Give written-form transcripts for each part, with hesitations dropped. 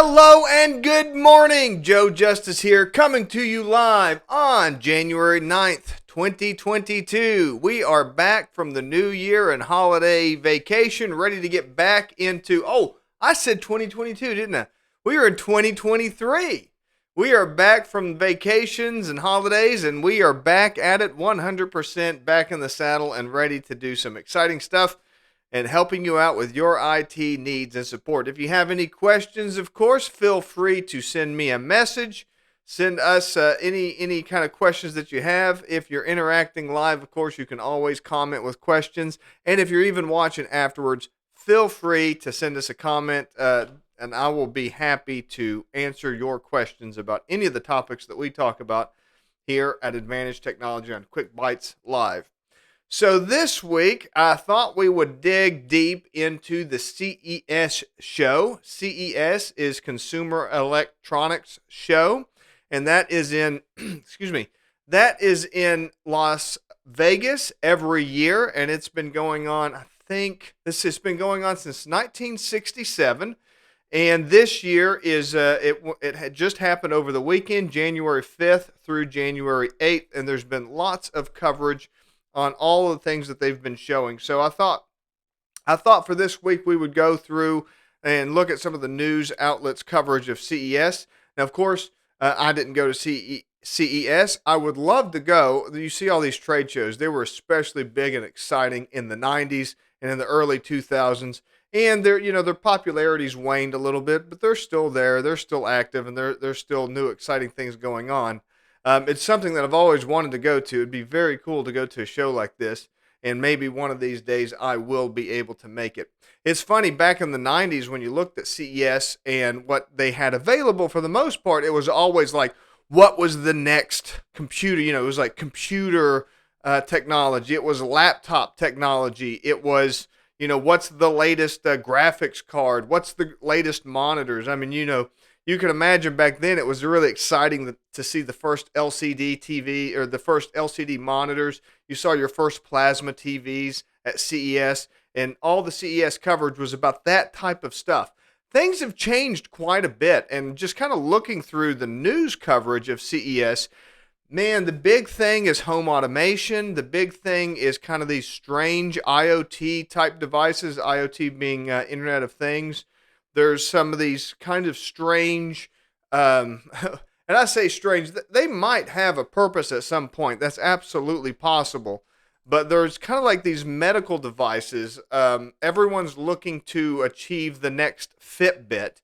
Hello and good morning. Joe Justice here, coming to you live on January 9th, 2022. We are back from the new year and holiday vacation, ready to get back into, I said 2022, didn't I? We are in 2023. We are back from vacations and holidays, and we are back at it 100% back in the saddle and ready to do some exciting stuff and helping you out with your IT needs and support. If you have any questions, of course, feel free to send me a message. Send us any kind of questions that you have. If you're interacting live, of course, you can always comment with questions. And if you're even watching afterwards, feel free to send us a comment, and I will be happy to answer your questions about any of the topics that we talk about here at Advantage Technology on Quick Bites Live. So this week, I thought we would dig deep into the CES show. CES is Consumer Electronics Show, and that is in, that is in Las Vegas every year, and it's been going on, I think, this has been going on since 1967, and this year is, it had just happened over the weekend, January 5th through January 8th, and there's been lots of coverage on all of the things that they've been showing. So I thought for this week we would go through and look at some of the news outlets' coverage of CES. Now, of course, I didn't go to CES. I would love to go. You see all these trade shows. They were especially big and exciting in the 90s and in the early 2000s. And their popularity's waned a little bit, but they're still there. They're still active, and there's still new exciting things going on. It's something that I've always wanted to go to. It'd be very cool to go to a show like this, and maybe one of these days I will be able to make it. It's funny, back in the 90s when you looked at CES and what they had available, for the most part, it was always like, what was the next computer? It was like computer technology. It was laptop technology. It was, what's the latest graphics card? What's the latest monitors? I mean, you can imagine back then it was really exciting to see the first LCD TV or the first LCD monitors. You saw your first plasma TVs at CES, and all the CES coverage was about that type of stuff. Things have changed quite a bit, and just kind of looking through the news coverage of CES, man, the big thing is home automation. The big thing is kind of these strange IoT type devices, IoT being Internet of Things. There's some of these kind of strange, and I say strange, they might have a purpose at some point. That's absolutely possible. But there's kind of like these medical devices. Everyone's looking to achieve the next Fitbit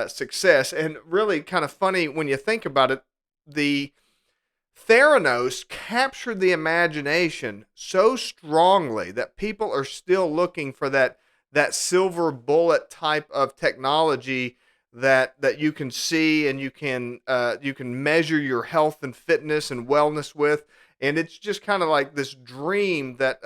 success. And really kind of funny when you think about it, the Theranos captured the imagination so strongly that people are still looking for that silver bullet type of technology that you can see and you can measure your health and fitness and wellness with. And it's just kind of like this dream that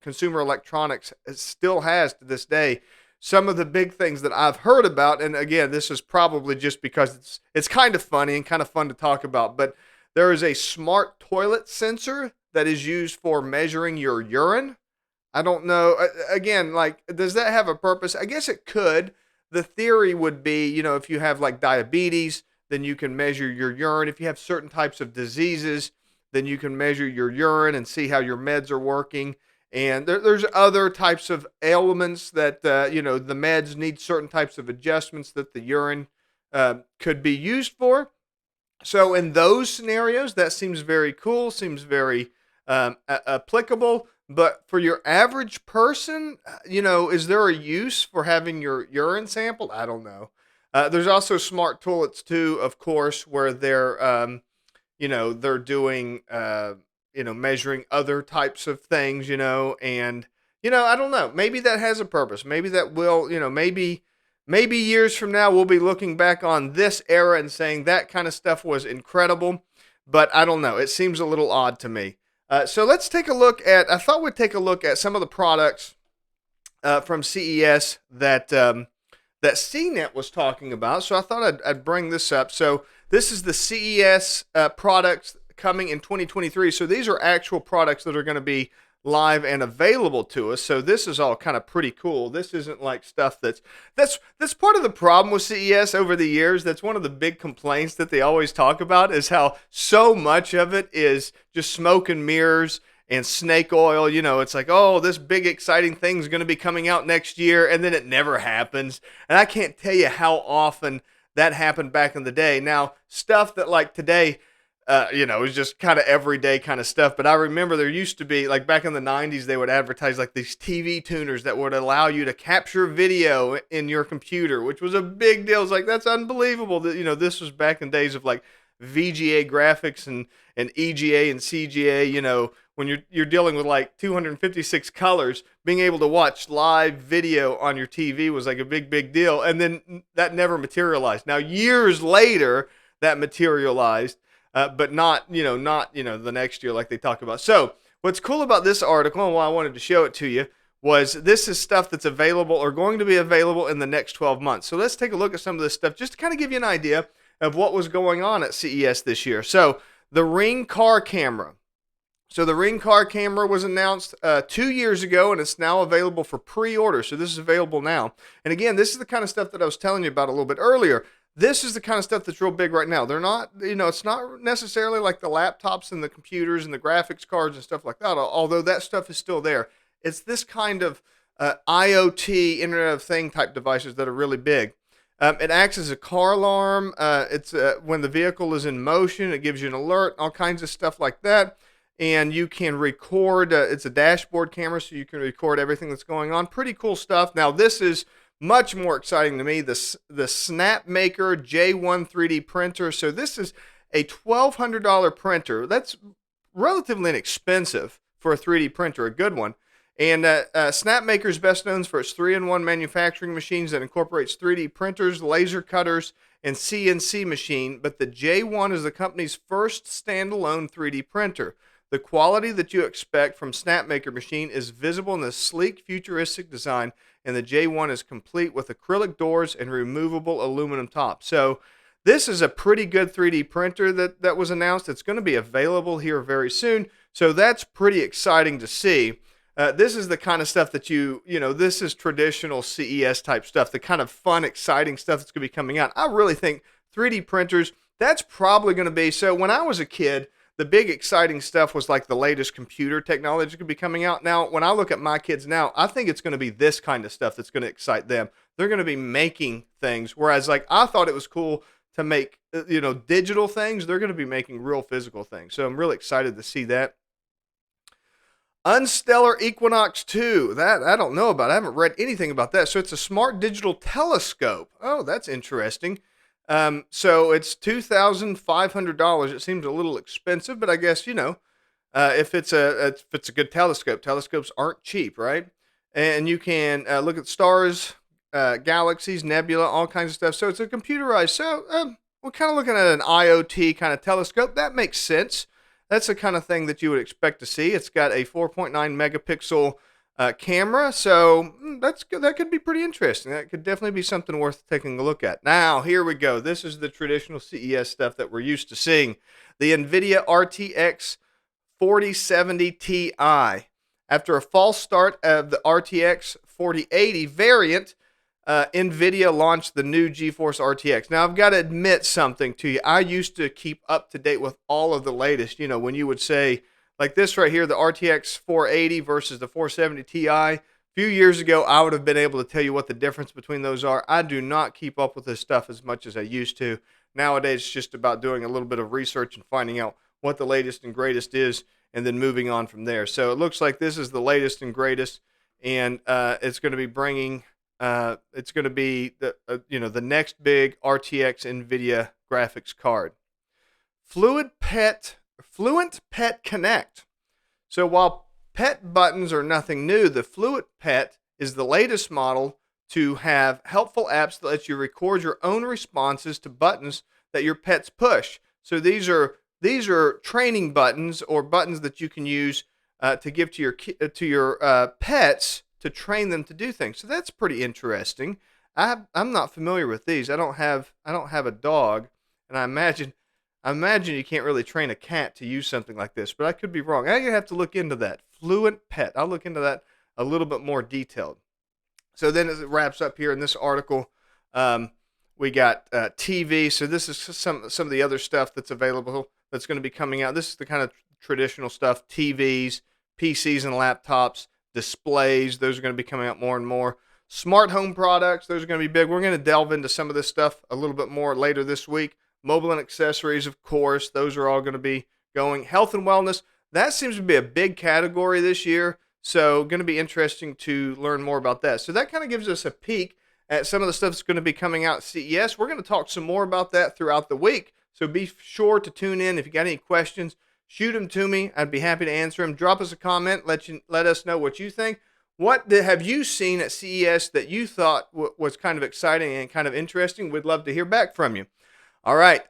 consumer electronics still has to this day. Some of the big things that I've heard about, and again, this is probably just because it's kind of funny and kind of fun to talk about, but there is a smart toilet sensor that is used for measuring your urine. I don't know. Again, like, does that have a purpose? I guess it could. The theory would be, if you have like diabetes, then you can measure your urine. If you have certain types of diseases, then you can measure your urine and see how your meds are working. And there's other types of ailments that, the meds need certain types of adjustments that the urine could be used for. So in those scenarios, that seems very cool, seems very applicable. But for your average person, is there a use for having your urine sampled? I don't know. There's also smart toilets too, of course, where they're, they're doing, measuring other types of things, and, I don't know. Maybe that has a purpose. Maybe that will, maybe years from now we'll be looking back on this era and saying that kind of stuff was incredible. But I don't know. It seems a little odd to me. So let's take a look at, I thought we'd take a look at some of the products from CES that CNET was talking about. So I thought I'd bring this up. So this is the CES products coming in 2023. So these are actual products that are going to be live and available to us. So this is all kind of pretty cool. This isn't like stuff that's part of the problem with CES over the years. That's one of the big complaints that they always talk about, is how so much of it is just smoke and mirrors and snake oil. It's like, oh, this big exciting thing's going to be coming out next year, and then it never happens. And I can't tell you how often that happened back in the day. Now, stuff that like today, it was just kind of everyday kind of stuff. But I remember there used to be, like back in the 90s, they would advertise like these TV tuners that would allow you to capture video in your computer, which was a big deal. It's like, that's unbelievable that, this was back in days of like VGA graphics and EGA and CGA, when you're dealing with like 256 colors, being able to watch live video on your TV was like a big deal. And then that never materialized. Now, years later, that materialized. But not the next year like they talk about. So what's cool about this article, and why I wanted to show it to you, was this is stuff that's available or going to be available in the next 12 months. So let's take a look at some of this stuff just to kind of give you an idea of what was going on at CES this year. So the Ring car camera. So the Ring car camera was announced 2 years ago, and it's now available for pre-order. So this is available now. And again, this is the kind of stuff that I was telling you about a little bit earlier. This is the kind of stuff that's real big right now. They're not, it's not necessarily like the laptops and the computers and the graphics cards and stuff like that, although that stuff is still there. It's this kind of IoT, Internet of Thing type devices that are really big. It acts as a car alarm. It's when the vehicle is in motion, it gives you an alert, all kinds of stuff like that. And you can record, it's a dashboard camera, so you can record everything that's going on. Pretty cool stuff. Now, this is much more exciting to me, the Snapmaker J1 3D printer. So this is a $1,200 printer. That's relatively inexpensive for a 3D printer, a good one. And Snapmaker is best known for its 3-in-1 manufacturing machines that incorporates 3D printers, laser cutters, and CNC machine. But the J1 is the company's first standalone 3D printer. The quality that you expect from Snapmaker machine is visible in the sleek, futuristic design, and the J1 is complete with acrylic doors and removable aluminum top. So this is a pretty good 3D printer that was announced. It's going to be available here very soon. So that's pretty exciting to see. This is the kind of stuff that this is traditional CES type stuff, the kind of fun, exciting stuff that's going to be coming out. I really think 3D printers, that's probably going to be, so when I was a kid, the big exciting stuff was like the latest computer technology could be coming out. Now, when I look at my kids now, I think it's going to be this kind of stuff that's going to excite them. They're going to be making things, whereas like I thought it was cool to make, digital things. They're going to be making real physical things. So I'm really excited to see that. Unstellar Equinox 2. That I don't know about. I haven't read anything about that. So it's a smart digital telescope. Oh, that's interesting. So it's $2,500. It seems a little expensive, but I guess, if it's a good telescope, telescopes aren't cheap, right? And you can look at stars, galaxies, nebula, all kinds of stuff. So it's a computerized. So we're kind of looking at an IoT kind of telescope. That makes sense. That's the kind of thing that you would expect to see. It's got a 4.9 megapixel camera, so that's good. That could be pretty interesting. That could definitely be something worth taking a look at. Now, here we go. This is the traditional CES stuff that we're used to seeing. The NVIDIA RTX 4070 Ti. After a false start of the RTX 4080 variant, NVIDIA launched the new GeForce RTX. Now, I've got to admit something to you. I used to keep up to date with all of the latest. When you would say, like this right here, the RTX 480 versus the 470 Ti. A few years ago, I would have been able to tell you what the difference between those are. I do not keep up with this stuff as much as I used to. Nowadays, it's just about doing a little bit of research and finding out what the latest and greatest is, and then moving on from there. So it looks like this is the latest and greatest, and it's going to be bringing, it's going to be the next big RTX NVIDIA graphics card. Fluent Pet Connect. So while pet buttons are nothing new, the Fluent Pet is the latest model to have helpful apps that let you record your own responses to buttons that your pets push. So these are training buttons or buttons that you can use to give to your pets to train them to do things. So that's pretty interesting. I'm not familiar with these. I don't have a dog, and I imagine I imagine you can't really train a cat to use something like this, but I could be wrong. I have to look into that. Fluent Pet. I'll look into that a little bit more detailed. So then, as it wraps up here in this article, um, we got TV. So this is some of the other stuff that's available that's going to be coming out. This is the kind of traditional stuff: TVs, PCs, and laptops, displays. Those are going to be coming out more and more. Smart home products. Those are going to be big. We're going to delve into some of this stuff a little bit more later this week. Mobile and accessories, of course. Those are all going to be going. Health and wellness. That seems to be a big category this year. So going to be interesting to learn more about that. So that kind of gives us a peek at some of the stuff that's going to be coming out at CES. We're going to talk some more about that throughout the week. So be sure to tune in. If you got any questions, shoot them to me. I'd be happy to answer them. Drop us a comment. Let us know what you think. What have you seen at CES that you thought was kind of exciting and kind of interesting? We'd love to hear back from you. All right.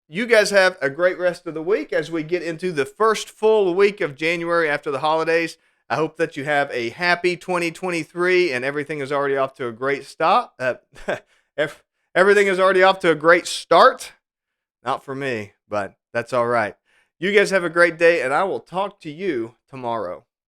You guys have a great rest of the week as we get into the first full week of January after the holidays. I hope that you have a happy 2023 and everything is already off to a great start. Everything is already off to a great start. Not for me, but that's all right. You guys have a great day, and I will talk to you tomorrow.